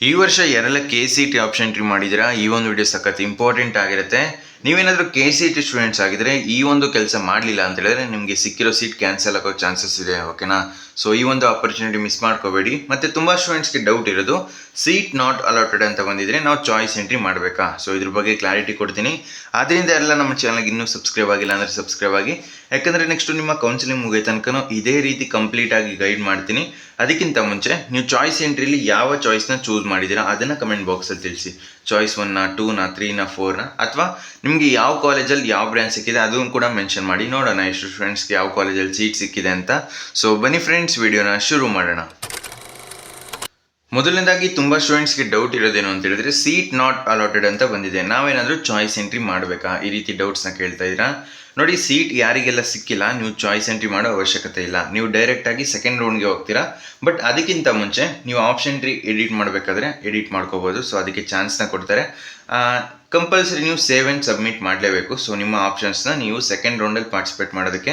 ಈ ವರ್ಷ ಯಾರೆಲ್ಲ KCET ಆಪ್ಷನ್ ಎಂಟ್ರಿ ಮಾಡಿದಿರಾ ಈ ಒಂದು ವಿಡಿಯೋ ಸಖತ್ ಇಂಪಾರ್ಟೆಂಟ್ ಆಗಿರುತ್ತೆ. ನೀವೇನಾದರೂ KCET ಸ್ಟೂಡೆಂಟ್ಸ್ ಆಗಿದ್ರೆ ಈ ಒಂದು ಕೆಲಸ ಮಾಡಲಿಲ್ಲ ಅಂತ ಹೇಳಿದ್ರೆ ನಿಮಗೆ ಸಿಕ್ಕಿರೋ ಸೀಟ್ ಕ್ಯಾನ್ಸಲ್ ಆಗೋ ಚಾನ್ಸಸ್ ಇದೆ. ಓಕೆನಾ? ಸೊ ಈ ಒಂದು ಆಪರ್ಚುನಿಟಿ ಮಿಸ್ ಮಾಡ್ಕೋಬೇಡಿ. ಮತ್ತು ತುಂಬ ಸ್ಟೂಡೆಂಟ್ಸ್ಗೆ ಡೌಟ್ ಇರೋದು ಸೀಟ್ ನಾಟ್ ಅಲಾಟೆಡ್ ಅಂತ ಬಂದಿದ್ರೆ ನಾವು ಚಾಯ್ಸ್ ಎಂಟ್ರಿ ಮಾಡಬೇಕಾ? ಸೊ ಇದ್ರ ಬಗ್ಗೆ ಕ್ಲಾರಿಟಿ ಕೊಡ್ತೀನಿ. ಆದ್ದರಿಂದ ಎಲ್ಲ ನಮ್ಮ ಚಾನಲ್ಗೆ ಇನ್ನೂ ಸಬ್ಸ್ಕ್ರೈಬ್ ಆಗಿಲ್ಲ ಅಂದರೆ ಸಬ್ಸ್ಕ್ರೈಬ್ ಆಗಿ. ಯಾಕಂದರೆ ನೆಕ್ಸ್ಟ್ ನಿಮ್ಮ ಕೌನ್ಸಿಲಿಂಗ್ ಮುಗಿಯೋ ತನಕ ಇದೇ ರೀತಿ ಕಂಪ್ಲೀಟಾಗಿ ಗೈಡ್ ಮಾಡ್ತೀನಿ. ಅದಕ್ಕಿಂತ ಮುಂಚೆ ನೀವು ಚಾಯ್ಸ್ ಎಂಟ್ರಿಲಿ ಯಾವ ಚಾಯ್ಸ್ನ ಚೂಸ್ ಮಾಡಿದ್ದೀರಾ ಅದನ್ನು ಕಮೆಂಟ್ ಬಾಕ್ಸಲ್ಲಿ ತಿಳಿಸಿ. ಚಾಯ್ಸ್ 1ನ 2ನ 3ನ 4ನ ಅಥವಾ ನಿಮಗೆ ಯಾವ ಕಾಲೇಜಲ್ಲಿ ಯಾವ ಬ್ರ್ಯಾಂಚ್ ಸಿಕ್ಕಿದೆ ಅದನ್ನು ಕೂಡ ಮೆನ್ಷನ್ ಮಾಡಿ. ನೋಡೋಣ ಎಷ್ಟು ಸ್ಟೂಡೆಂಟ್ಸ್ಗೆ ಯಾವ ಕಾಲೇಜಲ್ಲಿ ಸೀಟ್ ಸಿಕ್ಕಿದೆ ಅಂತ. ಸೊ ಬನ್ನಿ ಫ್ರೆಂಡ್ಸ್, ವಿಡಿಯೋನ ಶುರು ಮಾಡೋಣ. ಮೊದಲನೇದಾಗಿ ತುಂಬ ಸ್ಟೂಡೆಂಟ್ಸ್ಗೆ ಡೌಟ್ ಇರೋದೇನು ಅಂತ ಹೇಳಿದ್ರೆ ಸೀಟ್ ನಾಟ್ ಅಲಾಟೆಡ್ ಅಂತ ಬಂದಿದೆ, ನಾವೇನಾದರೂ ಚಾಯ್ಸ್ ಎಂಟ್ರಿ ಮಾಡಬೇಕಾ? ಈ ರೀತಿ ಡೌಟ್ಸ್ನ ಕೇಳ್ತಾ ಇದ್ದೀರಾ. ನೋಡಿ, ಸೀಟ್ ಯಾರಿಗೆಲ್ಲ ಸಿಕ್ಕಿಲ್ಲ ನೀವು ಚಾಯ್ಸ್ ಎಂಟ್ರಿ ಮಾಡೋ ಅವಶ್ಯಕತೆ ಇಲ್ಲ. ನೀವು ಡೈರೆಕ್ಟಾಗಿ ಸೆಕೆಂಡ್ ರೌಂಡ್ಗೆ ಹೋಗ್ತೀರಾ. ಬಟ್ ಅದಕ್ಕಿಂತ ಮುಂಚೆ ನೀವು ಆಪ್ಷನ್ ಎಂಟ್ರಿ ಎಡಿಟ್ ಮಾಡಬೇಕಾದ್ರೆ ಎಡಿಟ್ ಮಾಡ್ಕೋಬೋದು. ಸೊ ಅದಕ್ಕೆ ಚಾನ್ಸ್ನ ಕೊಡ್ತಾರೆ. ಕಂಪಲ್ಸರಿ ನೀವು ಸೇವ್ ಆ್ಯಂಡ್ ಸಬ್ಮಿಟ್ ಮಾಡಲೇಬೇಕು. ಸೊ ನಿಮ್ಮ ಆಪ್ಷನ್ಸ್ನ ನೀವು ಸೆಕೆಂಡ್ ರೌಂಡಲ್ಲಿ ಪಾರ್ಟಿಸಿಪೇಟ್ ಮಾಡೋದಕ್ಕೆ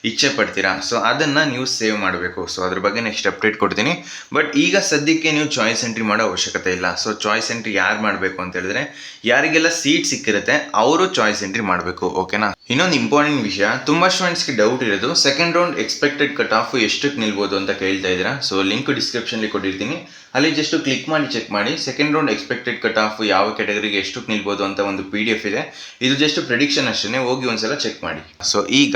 ಇಚ್ಛೆ ಪಡ್ತೀರಾ, ಸೊ ಅದನ್ನು ನೀವು ಸೇವ್ ಮಾಡಬೇಕು. ಸೊ ಅದ್ರ ಬಗ್ಗೆ ನೆಕ್ಸ್ಟ್ ಅಪ್ಡೇಟ್ ಕೊಡ್ತೀನಿ. ಬಟ್ ಈಗ ಸದ್ಯಕ್ಕೆ ನೀವು ಚಾಯ್ಸ್ ಎಂಟ್ರಿ ಮಾಡೋ ಅವಶ್ಯಕತೆ ಇಲ್ಲ. ಸೊ ಚಾಯ್ಸ್ ಎಂಟ್ರಿ ಯಾರು ಮಾಡಬೇಕು ಅಂತ ಹೇಳಿದ್ರೆ ಯಾರಿಗೆಲ್ಲ ಸೀಟ್ ಸಿಕ್ಕಿರುತ್ತೆ ಅವರು ಚಾಯ್ಸ್ ಎಂಟ್ರಿ ಮಾಡಬೇಕು. ಓಕೆನಾ? ಇನ್ನೊಂದು ಇಂಪಾರ್ಟೆಂಟ್ ವಿಷಯ, ತುಂಬ ಸ್ಟೂಡೆಂಟ್ಸ್ಗೆ ಡೌಟ್ ಇರೋದು second round expected cut off ಎಷ್ಟಕ್ಕೆ ನಿಲ್ಬೋದು ಅಂತ ಕೇಳ್ತಾ ಇದ್ದೀರಾ. ಸೊ ಲಿಂಕ್ ಡಿಸ್ಕ್ರಿಪ್ಷನ್ಲಿ ಕೊಟ್ಟಿರ್ತೀನಿ, ಅಲ್ಲಿ ಜಸ್ಟ್ ಕ್ಲಿಕ್ ಮಾಡಿ ಚೆಕ್ ಮಾಡಿ. Second round expected cut off ಯಾವ ಕ್ಯಾಟಗರಿಗೆ ಎಷ್ಟಕ್ಕೆ ನಿಲ್ಬೋದು ಅಂತ ಒಂದು PDF ಇದೆ. ಇದು ಜಸ್ಟ್ ಪ್ರೆಡಿಕ್ಷನ್ ಅಷ್ಟೇ, ಹೋಗಿ ಒಂದ್ಸಲ ಚೆಕ್ ಮಾಡಿ. ಸೊ ಈಗ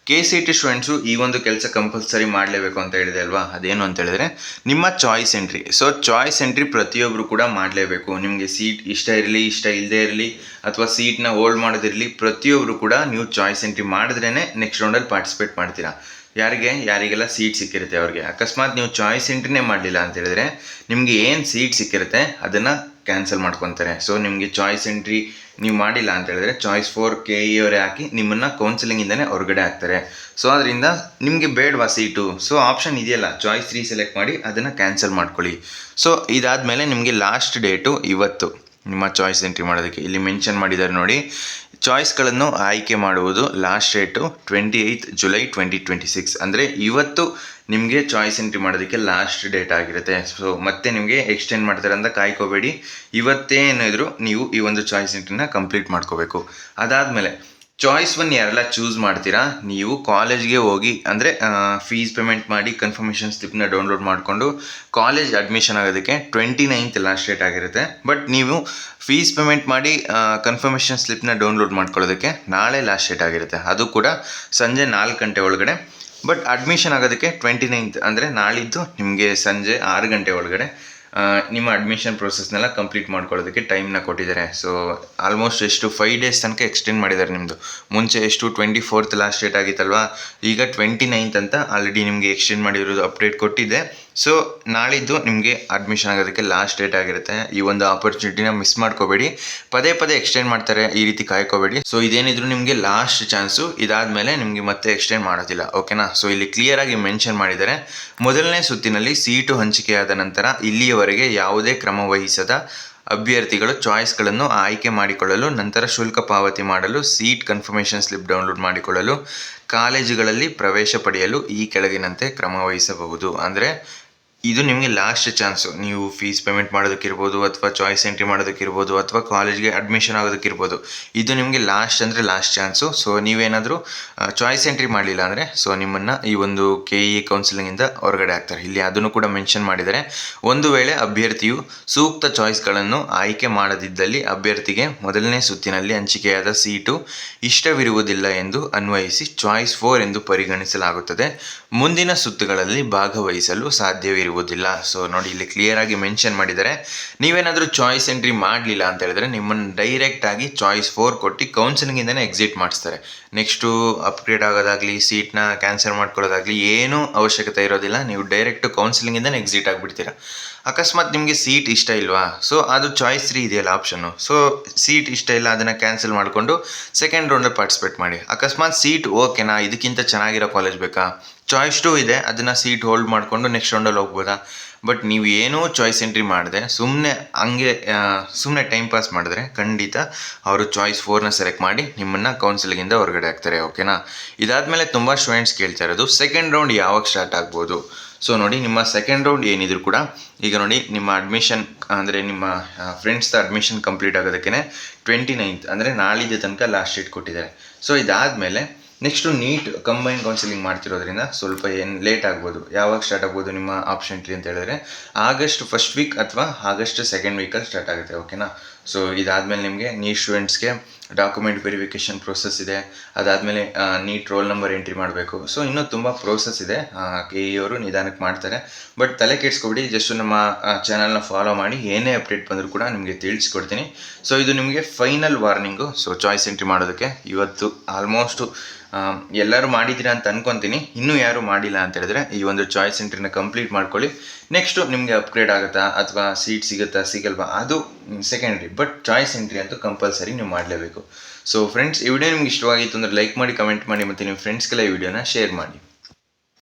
KCET ಸ್ಟೂಡೆಂಟ್ಸು ಈ ಒಂದು ಕೆಲಸ ಕಂಪಲ್ಸರಿ ಮಾಡಲೇಬೇಕು ಅಂತ ಹೇಳಿದೆ ಅಲ್ವಾ? ಅದೇನು ಅಂತ ಹೇಳಿದ್ರೆ ನಿಮ್ಮ choice entry. So choice entry ಪ್ರತಿಯೊಬ್ಬರು ಕೂಡ ಮಾಡಲೇಬೇಕು. ನಿಮಗೆ ಸೀಟ್ ಇಷ್ಟ ಇರಲಿ ಇಷ್ಟ ಇಲ್ಲದೆ ಇರಲಿ ಅಥವಾ ಸೀಟ್ನ ಹೋಲ್ಡ್ ಮಾಡೋದಿರಲಿ, ಪ್ರತಿಯೊಬ್ಬರು ಕೂಡ ನೀವು ಚಾಯ್ಸ್ ಎಂಟ್ರಿ ಮಾಡಿದ್ರೇ ನೆಕ್ಸ್ಟ್ ರೌಂಡಲ್ಲಿ ಪಾರ್ಟಿಸಿಪೇಟ್ ಮಾಡ್ತೀರಾ. ಯಾರಿಗೆಲ್ಲ ಸೀಟ್ ಸಿಕ್ಕಿರುತ್ತೆ ಅವ್ರಿಗೆ. ಅಕಸ್ಮಾತ್ ನೀವು ಚಾಯ್ಸ್ ಎಂಟ್ರಿನೇ ಮಾಡಲಿಲ್ಲ ಅಂತ ಹೇಳಿದ್ರೆ ನಿಮಗೆ ಏನು ಸೀಟ್ ಸಿಕ್ಕಿರುತ್ತೆ ಅದನ್ನು ಕ್ಯಾನ್ಸಲ್ ಮಾಡ್ಕೊತಾರೆ. ಸೊ ನಿಮಗೆ ಚಾಯ್ಸ್ ಎಂಟ್ರಿ ನೀವು ಮಾಡಿಲ್ಲ ಅಂತ ಹೇಳಿದ್ರೆ ಚಾಯ್ಸ್ 4 KE ಅವರೇ ಹಾಕಿ ನಿಮ್ಮನ್ನು ಕೌನ್ಸಿಲಿಂಗಿಂದನೇ ಹೊರಗಡೆ ಹಾಕ್ತಾರೆ. ಸೊ ಅದರಿಂದ ನಿಮಗೆ ಬೇಡವಾ ಸೀಟು? ಸೊ ಆಪ್ಷನ್ ಇದೆಯಲ್ಲ, ಚಾಯ್ಸ್ 3 ಸೆಲೆಕ್ಟ್ ಮಾಡಿ ಅದನ್ನು ಕ್ಯಾನ್ಸಲ್ ಮಾಡ್ಕೊಳ್ಳಿ. ಸೊ ಇದಾದಮೇಲೆ ನಿಮಗೆ ಲಾಸ್ಟ್ ಡೇಟು ಇವತ್ತು ನಿಮ್ಮ ಚಾಯ್ಸ್ ಎಂಟ್ರಿ ಮಾಡೋದಕ್ಕೆ ಇಲ್ಲಿ ಮೆನ್ಷನ್ ಮಾಡಿದ್ದಾರೆ ನೋಡಿ. ಚಾಯ್ಸ್ಗಳನ್ನು ಆಯ್ಕೆ ಮಾಡುವುದು ಲಾಸ್ಟ್ ಡೇಟು 28 ಜುಲೈ 2026. ಅಂದರೆ ಇವತ್ತು ನಿಮಗೆ ಚಾಯ್ಸ್ ಎಂಟ್ರಿ ಮಾಡೋದಕ್ಕೆ ಲಾಸ್ಟ್ ಡೇಟ್ ಆಗಿರುತ್ತೆ. ಸೊ ಮತ್ತೆ ನಿಮಗೆ ಎಕ್ಸ್ಟೆಂಡ್ ಮಾಡ್ತಾರೆ ಅಂತ ಕಾಯ್ಕೋಬೇಡಿ. ಇವತ್ತೇನಿದ್ರು ನೀವು ಈ ಒಂದು ಚಾಯ್ಸ್ ಎಂಟ್ರಿನ ಕಂಪ್ಲೀಟ್ ಮಾಡ್ಕೋಬೇಕು. ಅದಾದಮೇಲೆ ಚಾಯ್ಸ್ 1 ಯಾರೆಲ್ಲ ಚೂಸ್ ಮಾಡ್ತೀರಾ, ನೀವು ಕಾಲೇಜ್ಗೆ ಹೋಗಿ ಅಂದರೆ ಫೀಸ್ ಪೇಮೆಂಟ್ ಮಾಡಿ ಕನ್ಫರ್ಮೇಷನ್ ಸ್ಲಿಪ್ನ ಡೌನ್ಲೋಡ್ ಮಾಡಿಕೊಂಡು ಕಾಲೇಜ್ ಅಡ್ಮಿಷನ್ ಆಗೋದಕ್ಕೆ 29th ಲಾಸ್ಟ್ ಡೇಟ್ ಆಗಿರುತ್ತೆ. ಬಟ್ ನೀವು ಫೀಸ್ ಪೇಮೆಂಟ್ ಮಾಡಿ ಕನ್ಫರ್ಮೇಷನ್ ಸ್ಲಿಪ್ನ ಡೌನ್ಲೋಡ್ ಮಾಡ್ಕೊಳ್ಳೋದಕ್ಕೆ ನಾಳೆ ಲಾಸ್ಟ್ ಡೇಟ್ ಆಗಿರುತ್ತೆ, ಅದು ಕೂಡ ಸಂಜೆ 4 ಗಂಟೆ ಒಳಗಡೆ. ಬಟ್ ಅಡ್ಮಿಷನ್ ಆಗೋದಕ್ಕೆ 29th ಅಂದರೆ ನಾಳಿದ್ದು ನಿಮಗೆ ಸಂಜೆ 6 ಗಂಟೆ ಒಳಗಡೆ ನಿಮ್ಮ ಅಡ್ಮಿಷನ್ ಪ್ರೊಸೆಸ್ನೆಲ್ಲ ಕಂಪ್ಲೀಟ್ ಮಾಡ್ಕೊಳ್ಳೋದಕ್ಕೆ ಟೈಮ್ನ ಕೊಟ್ಟಿದ್ದಾರೆ. ಸೊ ಆಲ್ಮೋಸ್ಟ್ ಎಷ್ಟು 5 ಡೇಸ್ ತನಕ ಎಕ್ಸ್ಟೆಂಡ್ ಮಾಡಿದ್ದಾರೆ. ನಿಮ್ಮದು ಮುಂಚೆ ಎಷ್ಟು 24th ಲಾಸ್ಟ್ ಡೇಟ್ ಆಗಿತ್ತಲ್ವಾ, ಈಗ 29th ಅಂತ ಆಲ್ರೆಡಿ ನಿಮಗೆ ಎಕ್ಸ್ಟೆಂಡ್ ಮಾಡಿರೋದು ಅಪ್ಡೇಟ್ ಕೊಟ್ಟಿದೆ. ಸೊ ನಾಳಿದ್ದು ನಿಮಗೆ ಅಡ್ಮಿಷನ್ ಆಗೋದಕ್ಕೆ ಲಾಸ್ಟ್ ಡೇಟ್ ಆಗಿರುತ್ತೆ. ಈ ಒಂದು ಆಪರ್ಚುನಿಟಿನ ಮಿಸ್ ಮಾಡ್ಕೋಬೇಡಿ. ಪದೇ ಎಕ್ಸ್ಟೆಂಡ್ ಮಾಡ್ತಾರೆ, ಈ ರೀತಿ ಕಾಯ್ಕೋಬೇಡಿ. ಸೊ ಇದೇನಿದ್ರು ನಿಮಗೆ ಲಾಸ್ಟ್ ಚಾನ್ಸು, ಇದಾದಮೇಲೆ ನಿಮಗೆ ಮತ್ತೆ ಎಕ್ಸ್ಟೆಂಡ್ ಮಾಡೋದಿಲ್ಲ. ಓಕೆನಾ? ಸೊ ಇಲ್ಲಿ ಕ್ಲಿಯರಾಗಿ ಮೆನ್ಷನ್ ಮಾಡಿದ್ದಾರೆ, ಮೊದಲನೇ ಸುತ್ತಿನಲ್ಲಿ ಸೀಟು ಹಂಚಿಕೆಯಾದ ನಂತರ ಇಲ್ಲಿಯವರೆಗೆ ಯಾವುದೇ ಕ್ರಮ ವಹಿಸದ ಅಭ್ಯರ್ಥಿಗಳು ಚಾಯ್ಸ್ಗಳನ್ನು ಆಯ್ಕೆ ಮಾಡಿಕೊಳ್ಳಲು, ನಂತರ ಶುಲ್ಕ ಪಾವತಿ ಮಾಡಲು, ಸೀಟ್ ಕನ್ಫರ್ಮೇಷನ್ ಸ್ಲಿಪ್ ಡೌನ್ಲೋಡ್ ಮಾಡಿಕೊಳ್ಳಲು, ಕಾಲೇಜುಗಳಲ್ಲಿ ಪ್ರವೇಶ ಪಡೆಯಲು ಈ ಕೆಳಗಿನಂತೆ ಕ್ರಮ ವಹಿಸಬಹುದು. ಅಂದರೆ ಇದು ನಿಮಗೆ ಲಾಸ್ಟ್ ಚಾನ್ಸು. ನೀವು ಫೀಸ್ ಪೇಮೆಂಟ್ ಮಾಡೋದಕ್ಕಿರ್ಬೋದು ಅಥವಾ ಚಾಯ್ಸ್ ಎಂಟ್ರಿ ಮಾಡೋದಕ್ಕಿರ್ಬೋದು ಅಥವಾ ಕಾಲೇಜ್ಗೆ ಅಡ್ಮಿಷನ್ ಆಗೋದಕ್ಕಿರ್ಬೋದು, ಇದು ನಿಮಗೆ ಲಾಸ್ಟ್ ಅಂದರೆ ಲಾಸ್ಟ್ ಚಾನ್ಸು. ಸೊ ನೀವೇನಾದರೂ ಚಾಯ್ಸ್ ಎಂಟ್ರಿ ಮಾಡಲಿಲ್ಲ ಅಂದರೆ ಸೊ ನಿಮ್ಮನ್ನು ಈ ಒಂದು KE ಕೌನ್ಸಿಲಿಂಗಿಂದ ಹೊರಗಡೆ ಹಾಕ್ತಾರೆ. ಇಲ್ಲಿ ಅದನ್ನು ಕೂಡ ಮೆನ್ಷನ್ ಮಾಡಿದ್ದಾರೆ. ಒಂದು ವೇಳೆ ಅಭ್ಯರ್ಥಿಯು ಸೂಕ್ತ ಚಾಯ್ಸ್ಗಳನ್ನು ಆಯ್ಕೆ ಮಾಡದಿದ್ದಲ್ಲಿ ಅಭ್ಯರ್ಥಿಗೆ ಮೊದಲನೇ ಸುತ್ತಿನಲ್ಲಿ ಹಂಚಿಕೆಯಾದ ಸೀಟು ಇಷ್ಟವಿರುವುದಿಲ್ಲ ಎಂದು ಅನ್ವಯಿಸಿ ಚಾಯ್ಸ್ 4 ಎಂದು ಪರಿಗಣಿಸಲಾಗುತ್ತದೆ. ಮುಂದಿನ ಸುತ್ತುಗಳಲ್ಲಿ ಭಾಗವಹಿಸಲು ಸಾಧ್ಯವಿರುವುದಿಲ್ಲ. ಸೊ ನೋಡಿ, ಇಲ್ಲಿ ಕ್ಲಿಯರಾಗಿ ಮೆನ್ಷನ್ ಮಾಡಿದ್ದಾರೆ. ನೀವೇನಾದರೂ ಚಾಯ್ಸ್ ಎಂಟ್ರಿ ಮಾಡಲಿಲ್ಲ ಅಂತ ಹೇಳಿದ್ರೆ ನಿಮ್ಮನ್ನು ಡೈರೆಕ್ಟಾಗಿ ಚಾಯ್ಸ್ 4 ಕೊಟ್ಟು ಕೌನ್ಸಿಲಿಂಗಿಂದನೇ ಎಕ್ಸಿಟ್ ಮಾಡಿಸ್ತಾರೆ. ನೆಕ್ಸ್ಟು ಅಪ್ಗ್ರೇಡ್ ಆಗೋದಾಗಲಿ ಸೀಟ್ನ ಕ್ಯಾನ್ಸಲ್ ಮಾಡ್ಕೊಳ್ಳೋದಾಗಲಿ ಏನೂ ಅವಶ್ಯಕತೆ ಇರೋದಿಲ್ಲ. ನೀವು ಡೈರೆಕ್ಟು ಕೌನ್ಸಿಲಿಂಗಿಂದನೇ ಎಕ್ಸಿಟ್ ಆಗಿಬಿಡ್ತೀರಾ. ಅಕಸ್ಮಾತ್ ನಿಮಗೆ ಸೀಟ್ ಇಷ್ಟ ಇಲ್ವಾ, ಸೊ ಅದು ಚಾಯ್ಸ್ 3 ಇದೆಯಲ್ಲ ಆಪ್ಷನ್ನು. ಸೊ ಸೀಟ್ ಇಷ್ಟ ಇಲ್ಲ, ಅದನ್ನು ಕ್ಯಾನ್ಸಲ್ ಮಾಡಿಕೊಂಡು ಸೆಕೆಂಡ್ ರೌಂಡಲ್ಲಿ ಪಾರ್ಟಿಸಿಪೇಟ್ ಮಾಡಿ. ಅಕಸ್ಮಾತ್ ಸೀಟ್ ಓಕೆನಾ, ಇದಕ್ಕಿಂತ ಚೆನ್ನಾಗಿರೋ ಕಾಲೇಜ್ ಬೇಕಾ, ಚಾಯ್ಸ್ 2 ಇದೆ, ಅದನ್ನು ಸೀಟ್ ಹೋಲ್ಡ್ ಮಾಡಿಕೊಂಡು ನೆಕ್ಸ್ಟ್ ರೌಂಡಲ್ಲಿ ಹೋಗ್ಬೋದಾ. ಬಟ್ ನೀವು ಏನೂ ಚಾಯ್ಸ್ ಎಂಟ್ರಿ ಮಾಡಿದೆ ಸುಮ್ಮನೆ ಟೈಮ್ ಪಾಸ್ ಮಾಡಿದ್ರೆ ಖಂಡಿತ ಅವರು ಚಾಯ್ಸ್ 4ನ ಸೆಲೆಕ್ಟ್ ಮಾಡಿ ನಿಮ್ಮನ್ನು ಕೌನ್ಸಿಲಿಂಗಿಂದ ಹೊರಗಡೆ ಹಾಕ್ತಾರೆ. ಓಕೆನಾ? ಇದಾದಮೇಲೆ ತುಂಬ ಸ್ಟೂಡೆಂಟ್ಸ್ ಕೇಳ್ತಾ ಇರೋದು ಸೆಕೆಂಡ್ ರೌಂಡ್ ಯಾವಾಗ ಸ್ಟಾರ್ಟ್ ಆಗ್ಬೋದು. ಸೊ ನೋಡಿ ನಿಮ್ಮ ಸೆಕೆಂಡ್ ರೌಂಡ್ ಏನಿದ್ರು ಕೂಡ ಈಗ ನೋಡಿ ನಿಮ್ಮ ಅಡ್ಮಿಷನ್ ಅಂದರೆ ನಿಮ್ಮ ಫ್ರೆಂಡ್ಸ್ದ ಅಡ್ಮಿಷನ್ ಕಂಪ್ಲೀಟ್ ಆಗೋದಕ್ಕೆ 29th ಅಂದರೆ ನಾಳಿದ್ದು ತನಕ ಲಾಸ್ಟ್ ಡೇಟ್ ಕೊಟ್ಟಿದ್ದಾರೆ. ಸೊ ಇದಾದಮೇಲೆ ನೆಕ್ಸ್ಟು ನೀಟ್ ಕಂಬೈನ್ ಕೌನ್ಸಿಲಿಂಗ್ ಮಾಡ್ತಿರೋದ್ರಿಂದ ಸ್ವಲ್ಪ ಏನು ಲೇಟ್ ಆಗ್ಬೋದು. ಯಾವಾಗ ಸ್ಟಾರ್ಟ್ ಆಗ್ಬೋದು ನಿಮ್ಮ ಆಪ್ಷನ್ ಎಂಟ್ರಿ ಅಂತ ಹೇಳಿದ್ರೆ ಆಗಸ್ಟ್ ಫಸ್ಟ್ ವೀಕ್ ಅಥವಾ ಆಗಸ್ಟ್ ಸೆಕೆಂಡ್ ವೀಕಲ್ಲಿ ಸ್ಟಾರ್ಟ್ ಆಗುತ್ತೆ. ಓಕೆನಾ. ಸೊ ಇದಾದಮೇಲೆ ನಿಮಗೆ ನೀಟ್ ಸ್ಟೂಡೆಂಟ್ಸ್ಗೆ ಡಾಕ್ಯುಮೆಂಟ್ ವೆರಿಫಿಕೇಷನ್ ಪ್ರೋಸೆಸ್ ಇದೆ. ಅದಾದಮೇಲೆ ನೀಟ್ ರೋಲ್ ನಂಬರ್ ಎಂಟ್ರಿ ಮಾಡಬೇಕು. ಸೊ ಇನ್ನೂ ತುಂಬ ಪ್ರೋಸೆಸ್ ಇದೆ. ಕೆ ಇ ಅವರು ನಿಧಾನಕ್ಕೆ ಮಾಡ್ತಾರೆ. ಬಟ್ ತಲೆ ಕೆಡಿಸ್ಕೊಬಿಡಿ, ಜಸ್ಟ್ ನಮ್ಮ ಚಾನಲ್ನ ಫಾಲೋ ಮಾಡಿ ಏನೇ ಅಪ್ಡೇಟ್ ಬಂದರೂ ಕೂಡ ನಿಮಗೆ ತಿಳಿಸ್ಕೊಡ್ತೀನಿ. ಸೊ ಇದು ನಿಮಗೆ final warning. So choice entry ಮಾಡೋದಕ್ಕೆ ಇವತ್ತು ಆಲ್ಮೋಸ್ಟು ಎಲ್ಲರೂ ಮಾಡಿದ್ದೀರಾ ಅಂತ ಅನ್ಕೊತೀನಿ. ಇನ್ನೂ ಯಾರು ಮಾಡಿಲ್ಲ ಅಂತ ಹೇಳಿದ್ರೆ ಈ ಒಂದು ಚಾಯ್ಸ್ ಎಂಟ್ರಿನ ಕಂಪ್ಲೀಟ್ ಮಾಡ್ಕೊಳ್ಳಿ. ನೆಕ್ಸ್ಟು ನಿಮಗೆ ಅಪ್ಗ್ರೇಡ್ ಆಗುತ್ತಾ ಅಥವಾ ಸೀಟ್ ಸಿಗುತ್ತಾ ಸಿಗಲ್ವಾ ಅದು ಸೆಕೆಂಡ್ರಿ, ಬಟ್ ಚಾಯ್ಸ್ ಎಂಟ್ರಿ ಅಂತೂ ಕಂಪಲ್ಸರಿ ನೀವು ಮಾಡಲೇಬೇಕು. ಸೊ ಫ್ರೆಂಡ್ಸ್, ಈ ವಿಡಿಯೋ ನಿಮ್ಗೆ ಇಷ್ಟವಾಗಿತ್ತು ಅಂದರೆ ಲೈಕ್ ಮಾಡಿ, ಕಮೆಂಟ್ ಮಾಡಿ ಮತ್ತು ನಿಮ್ಮ ಫ್ರೆಂಡ್ಸ್ಗೆಲ್ಲ ಈ ವಿಡಿಯೋನ ಶೇರ್ ಮಾಡಿ.